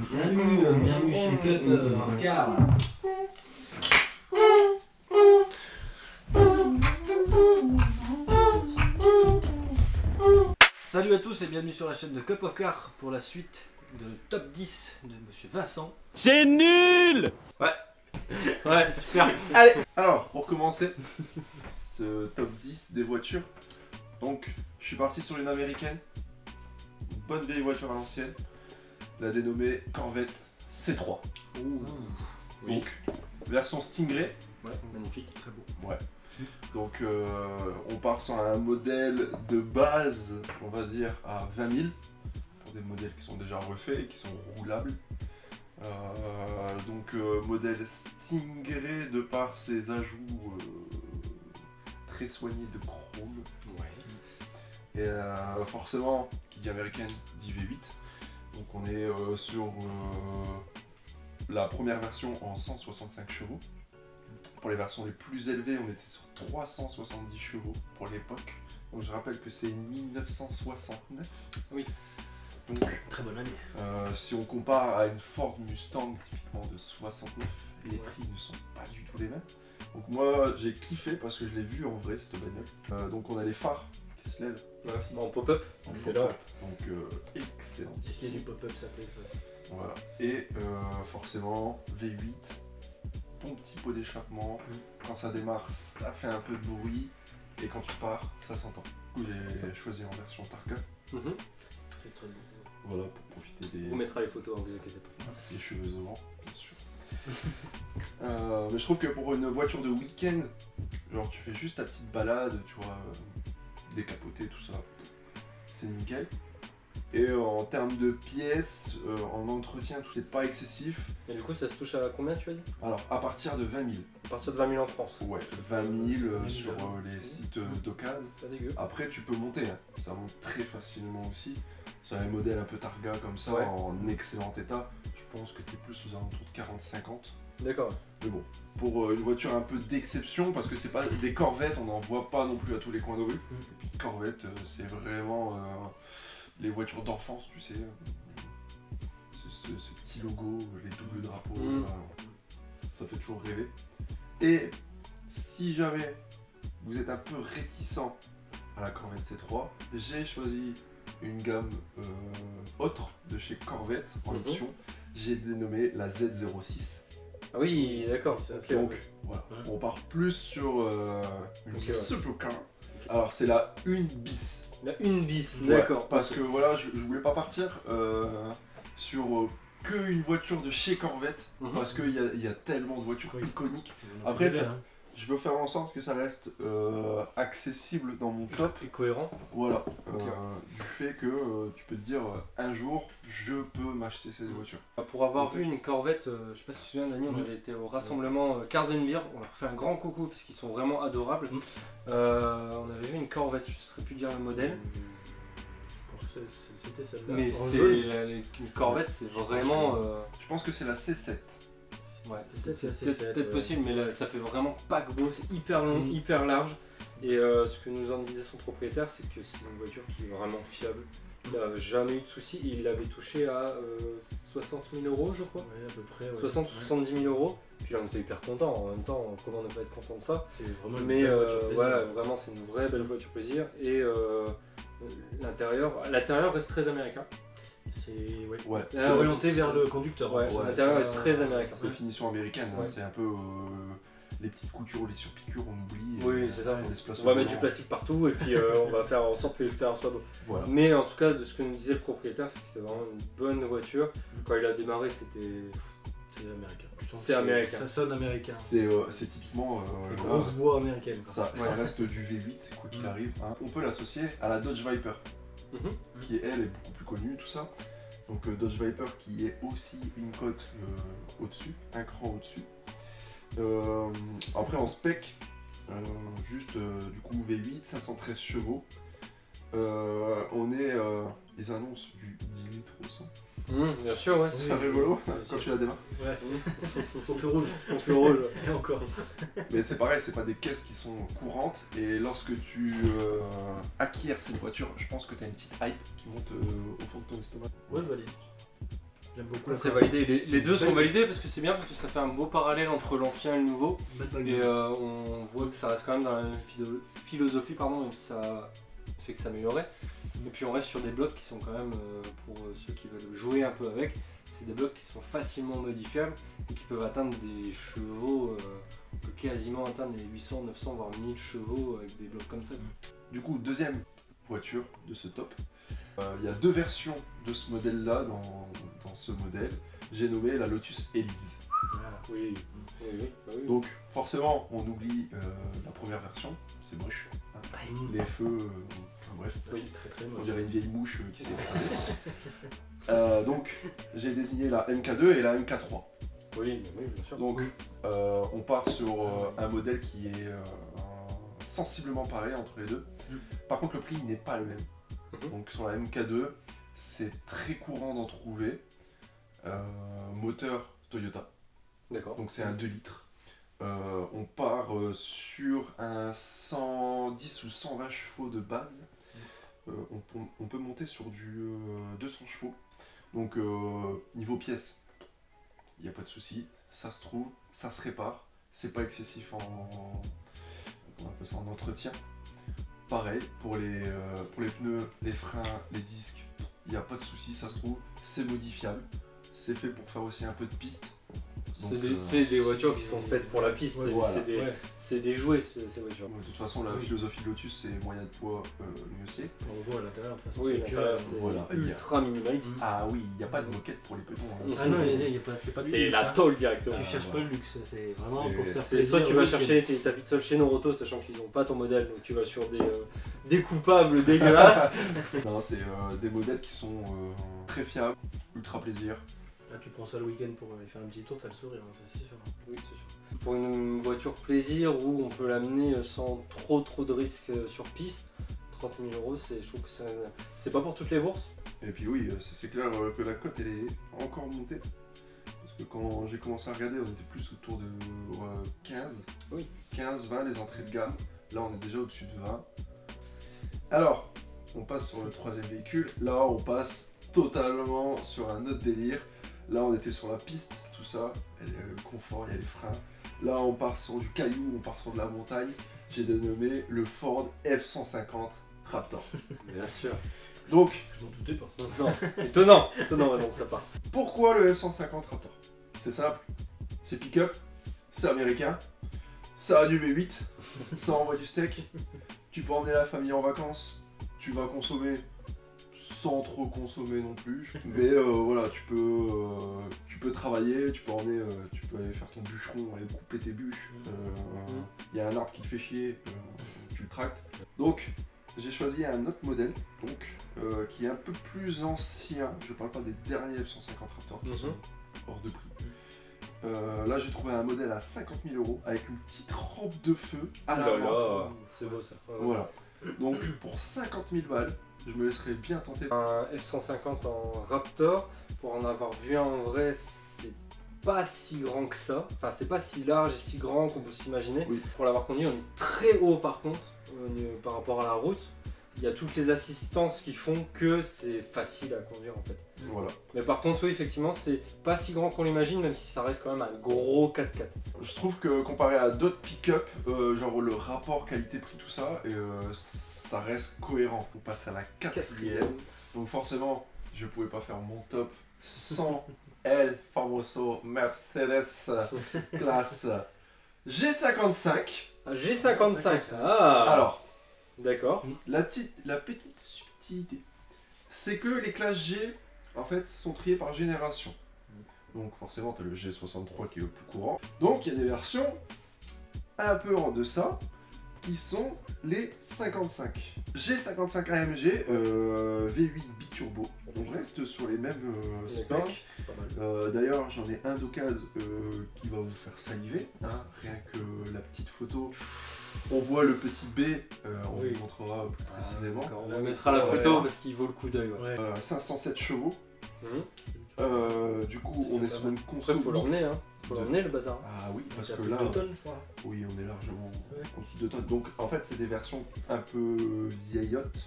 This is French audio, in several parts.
Salut, bienvenue chez Cup Car. Salut à tous et bienvenue sur la chaîne de Cup of Car pour la suite de top 10 de Monsieur Vincent. C'est nul! Ouais, super. Allez, alors pour commencer ce top 10 des voitures, donc je suis parti sur une américaine, une bonne vieille voiture à l'ancienne, la dénommée Corvette C3. Ouh. Donc version Stingray. Ouais, magnifique, très beau. Ouais. Donc on part sur un modèle de base, on va dire à 20 000 pour des modèles qui sont déjà refaits et qui sont roulables. Modèle Stingray de par ses ajouts très soignés de chrome. Ouais. Et forcément, qui dit américaine dit V8. Donc on est sur la première version en 165 chevaux. Pour les versions les plus élevées, on était sur 370 chevaux pour l'époque. Donc je rappelle que c'est 1969. Oui. Donc Très bonne année. si on compare à une Ford Mustang typiquement de 69, les prix ne sont pas du tout les mêmes. Donc moi j'ai kiffé parce que je l'ai vu en vrai cette bagnole. Donc on a les phares qui se lèvent. Ouais. Ici. En pop-up. Excellent. Donc excellent. C'est du pop-up, ça fait. Voilà. Et forcément V8, bon petit pot d'échappement. Quand ça démarre, ça fait un peu de bruit. Et quand tu pars, ça s'entend. Du coup j'ai choisi en version Targa. C'est très beau. Voilà, pour profiter des... On vous mettra les photos, hein, vous inquiétez pas. Les cheveux au vent, bien sûr. Mais je trouve que pour une voiture de week-end, genre tu fais juste ta petite balade, tu vois, décapoter, tout ça, c'est nickel. Et en termes de pièces, en entretien, tout c'est pas excessif. Et du coup, ça se touche à combien, tu as dit? Alors, à partir de 20 000. À partir de 20 000 en France. Ouais, 20 000 sur les sites d'occasion. Pas dégueu. Après, tu peux monter, hein. Ça monte très facilement aussi. Sur les modèles un peu Targa comme ça, Ouais. en excellent état, je pense que tu es plus aux alentours de 40-50. D'accord. Mais bon, pour une voiture un peu d'exception, parce que c'est pas des Corvettes, on n'en voit pas non plus à tous les coins de rue. Et puis Corvette, c'est vraiment les voitures d'enfance, tu sais. Ce petit logo, les doubles drapeaux, ça fait toujours rêver. Et si jamais vous êtes un peu réticent à la Corvette C3, j'ai choisi une gamme autre de chez Corvette en option. J'ai dénommé la Z06. Ah oui, d'accord. Okay, Donc ouais. voilà, on part plus sur une Ok, ouais. supercar. Alors c'est la 1 bis. La 1 bis, Ouais, d'accord. parce que voilà, je voulais pas partir sur que une voiture de chez Corvette, parce qu'il y a tellement de voitures iconiques. Après, je veux faire en sorte que ça reste accessible dans mon top. Et cohérent. Voilà, Ok. du fait que tu peux te dire un jour je peux m'acheter cette voiture. Pour avoir vu une Corvette, je sais pas si tu te souviens, Dani, on avait été au rassemblement Cars and Beer, on leur fait un grand coucou parce qu'ils sont vraiment adorables. On avait vu une Corvette, je ne saurais plus dire le modèle. Je pense que c'était celle-là. Mais une Corvette, c'est vraiment. Je pense que c'est la C7. Ouais, Peut-être c'est c'est peut-être ouais. possible, mais là, ça fait vraiment paquebot, c'est hyper long, hyper large. Et ce que nous en disait son propriétaire, c'est que c'est une voiture qui est vraiment fiable. Il n'a jamais eu de soucis, il l'avait touché à 60 000 euros, je crois. Ouais, à peu près. Ouais. 60 ou 70 000 euros. Puis là, on était hyper content. En même temps, comment ne pas être content de ça? C'est vraiment une Mais belle voiture plaisir. ouais, vraiment, c'est une vraie belle voiture plaisir. Et l'intérieur reste très américain. C'est ouais. Ouais. C'est orienté vers le conducteur. Ouais, Ouais, l'intérieur est c'est- très américain. C'est finition américaine, hein, Ouais. c'est un peu les petites coutures, les surpiqûres, on oublie. Oui, c'est ça. On laisse place On va au mettre du volant. plastique partout et puis on va faire en sorte que l'extérieur soit beau. Voilà. Mais en tout cas, de ce que nous disait le propriétaire, c'est que c'était vraiment une bonne voiture. Quand il a démarré, c'était. C'est américain. Tu sens C'est que américain. Ça sonne américain. C'est typiquement. Les voilà, grosses voix américaines. ça reste du V8, quoi qu'il arrive. Hein. On peut l'associer à la Dodge Viper, qui elle est beaucoup plus connue, tout ça. Donc Dodge Viper qui est aussi une cote au-dessus, un cran au-dessus. Après en spec, du coup V8, 513 chevaux. On est ils annoncent du 10 litres au 100. Bien sûr, ouais. C'est rigolo Oui, quand sûr. tu la démarres. Ouais. Au feu rouge. On fait rouge. Et encore. Mais c'est pareil, c'est pas des caisses qui sont courantes. Et lorsque tu acquiers cette voiture, je pense que tu as une petite hype qui monte au fond de ton estomac. Ouais, je valide. J'aime beaucoup la C'est com. validé, les deux Belle- sont validés parce que c'est bien parce que ça fait un beau parallèle entre l'ancien et le nouveau. Belle bague. Et on voit que ça reste quand même dans la même philosophie, pardon, même si ça fait que s'améliorer. Et puis on reste sur des blocs qui sont quand même, pour ceux qui veulent jouer un peu avec, c'est des blocs qui sont facilement modifiables et qui peuvent atteindre des chevaux, on peut quasiment atteindre les 800, 900 voire 1000 chevaux avec des blocs comme ça. Du coup, deuxième voiture de ce top. Il y a deux versions de ce modèle-là dans ce modèle. J'ai nommé la Lotus Elise. Voilà. Oui, oui, oui. Bah oui. Donc forcément, on oublie la première version, c'est moche. Hein. Les feux, enfin, bref, Oui, très très on moche. dirait une vieille mouche qui s'est écrasée. Donc j'ai désigné la MK2 et la MK3. Oui, oui, bien sûr. Donc on part sur un modèle qui est sensiblement pareil entre les deux. Par contre le prix n'est pas le même. Donc sur la MK2, c'est très courant d'en trouver. Moteur Toyota, D'accord. donc c'est un 2 litres. On part sur un 110 ou 120 chevaux de base. On peut monter sur du 200 chevaux. Donc niveau pièces, il n'y a pas de souci. Ça se trouve, ça se répare. C'est pas excessif on appelle ça en entretien. Pareil, pour les pneus, les freins, les disques, il n'y a pas de souci, ça se trouve, c'est modifiable. C'est fait pour faire aussi un peu de piste. Donc, C'est des voitures qui sont faites pour la piste, Ouais, c'est voilà. c'est des, Ouais. c'est des jouets ces voitures. de toute façon, la Oui. philosophie de Lotus, c'est moyen de poids, mieux c'est. On voit à l'intérieur de toute façon. Oui, c'est que, l'intérieur c'est voilà. ultra minimaliste. Ah oui, il n'y a pas de moquette pour les petons. hein. Ah non, il y a pas, c'est pas du C'est luxe, la hein. tôle directement. Tu cherches voilà. pas le luxe, c'est vraiment C'est- pour te faire C'est plaisir. soit tu vas au chercher, t'habites seul chez Noroto, sachant qu'ils n'ont pas ton modèle, donc tu vas sur des découpables dégueulasses. Non, c'est des modèles qui sont très fiables, ultra plaisir. Ah, tu prends ça le week-end pour aller faire un petit tour, t'as le sourire, hein, ça, c'est sûr. Oui, c'est sûr. Pour une voiture plaisir où on peut l'amener sans trop de risques sur piste, 30 000 €, je trouve que c'est pas pour toutes les bourses. Et puis oui, c'est clair que la cote elle est encore montée. Parce que quand j'ai commencé à regarder, on était plus autour de 15. Oui. 15, 20 les entrées de gamme. Là on est déjà au-dessus de 20. Alors, on passe sur le troisième véhicule. Là on passe totalement sur un autre délire. Là on était sur la piste, tout ça. Il y a le confort, il y a les freins. Là on part sur du caillou, on part sur de la montagne. J'ai dénommé le Ford F-150 Raptor. Bien sûr. Donc, Je m'en doutais pas. Non, étonnant vraiment de sa part. pourquoi le F-150 Raptor? C'est simple, c'est pick-up, c'est américain, ça a du V8, ça envoie du steak, tu peux emmener la famille en vacances, tu vas consommer sans trop consommer non plus, mais voilà, tu peux travailler, tu peux aller faire ton bûcheron, aller couper tes bûches, il y a un arbre qui te fait chier, tu le tractes. Donc, j'ai choisi un autre modèle, donc, qui est un peu plus ancien. Je parle pas des derniers F-150 Raptor qui sont hors de prix. Là, j'ai trouvé un modèle à 50 000 € avec une petite rampe de feu à Oh là l'avant. là, c'est beau ça. Voilà. Donc, pour 50 000 balles, je me laisserai bien tenter. Un F-150 en Raptor, pour en avoir vu un en vrai, c'est pas si grand que ça. Enfin, c'est pas si large et si grand qu'on peut s'imaginer. Oui. Pour l'avoir conduit, on est très haut par contre, par rapport à la route. Il y a toutes les assistances qui font que c'est facile à conduire en fait. Voilà. Mais par contre, oui, effectivement, c'est pas si grand qu'on l'imagine, même si ça reste quand même un gros 4x4. Je trouve que comparé à d'autres pick-up, genre le rapport qualité-prix, tout ça, ça reste cohérent. On passe à la quatrième. Donc forcément, je pouvais pas faire mon top sans El Famoso Mercedes classe G55. Ah, G55, ah Alors, d'accord. la petite subtilité, c'est que les classes G, en fait, sont triées par génération. Donc forcément, tu as le G63 qui est le plus courant. Donc il y a des versions un peu en deçà, qui sont les 55. G55 AMG V8 biturbo. On reste sur les mêmes specs. Pas mal. D'ailleurs, j'en ai un d'occasion qui va vous faire saliver. Hein, rien que la petite photo. On voit le petit B, on vous montrera plus précisément. On va mettre la photo parce qu'il vaut le coup d'œil. Ouais. 507 chevaux. Du coup, on est sur une Après, console. faut l'emmener, hein. Faut l'emmener le bazar. Ah oui, parce Il y a que plus là. de 2 tonnes, je crois. Oui, on est largement en dessous de 2 tonnes. Donc en fait, c'est des versions un peu vieillottes.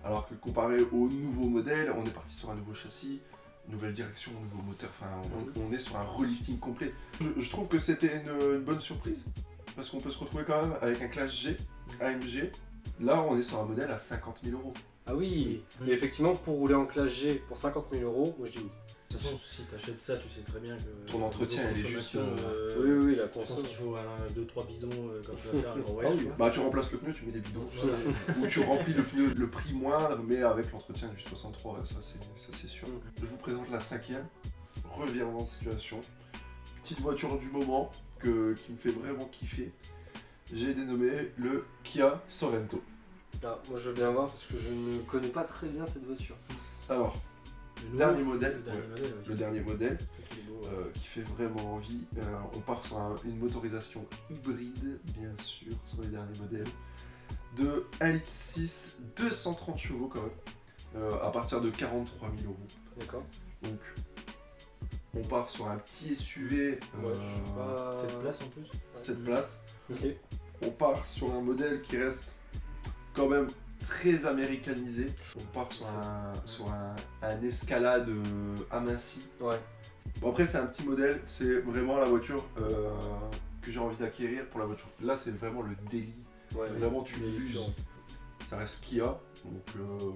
Alors que comparé au nouveau modèle, on est parti sur un nouveau châssis, nouvelle direction, nouveau moteur. Enfin, on est sur un relifting complet. Je trouve que c'était une bonne surprise. Parce qu'on peut se retrouver quand même avec un classe G, AMG. Là, on est sur un modèle à 50 000 €. Ah oui, mais effectivement, pour rouler en classe G pour 50 000 €, moi je dis oui. De toute façon, si t'achètes ça, tu sais très bien que. Ton entretien, il est juste. Oui, la Je pense console. qu'il faut 2-3 bidons quand tu vas faire un grand voyage. oui. Bah, tu remplaces le pneu, tu mets des bidons. Voilà. Ou tu remplis le pneu, le prix moindre, mais avec l'entretien du 63, ça c'est sûr. Je vous présente la 5e, revirement de situation. Petite voiture du moment qui me fait vraiment kiffer. J'ai dénommé le Kia Sorento. Ah, moi je veux bien voir parce que je ne connais pas très bien cette voiture. Alors, Le dernier modèle, Le dernier modèle, oui. le dernier modèle C'est qu'il est beau, qui fait vraiment envie. On part sur une motorisation hybride, bien sûr, sur les derniers modèles, de 1,6 litre, 230 chevaux quand même, à partir de 43 000 €. D'accord. Donc, on part sur un petit SUV, Ouais, je suis pas. 7 places en plus. 7 places. Ok. On part sur un modèle qui reste quand même très américanisé. On part sur un escalade aminci. Ouais. Bon, après, c'est un petit modèle, c'est vraiment la voiture que j'ai envie d'acquérir pour la voiture. Là, c'est vraiment le délit. Ouais, Vraiment, tu les l'uses. Kia. Ça reste Kia, donc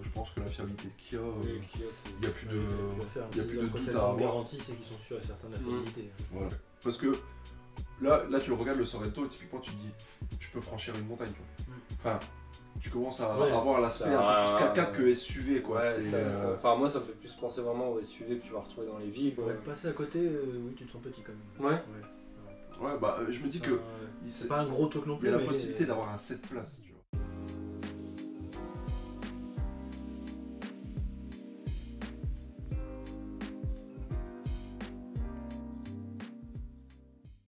je pense que la fiabilité de Kia, Les Kia, c'est- il n'y a plus de. Tu vas faire y a plus de doute à cette avoir. garantie, c'est qu'ils sont sûrs et certains de la fiabilité. Voilà. Parce que là, tu le regardes le Sorento, et typiquement, tu te dis, je peux franchir une montagne. Tu vois. Enfin, tu commences à Ouais, avoir l'aspect un peu plus 4x4 que SUV, quoi. Ouais, C'est, Enfin, moi ça me fait plus penser vraiment au SUV que tu vas retrouver dans les villes. Pour quoi. être passé à côté, oui, tu te sens petit quand même. Ouais. Ouais, bah, je me dis que C'est pas un gros truc non il plus. y a la mais- possibilité d'avoir un 7 places. Tu vois.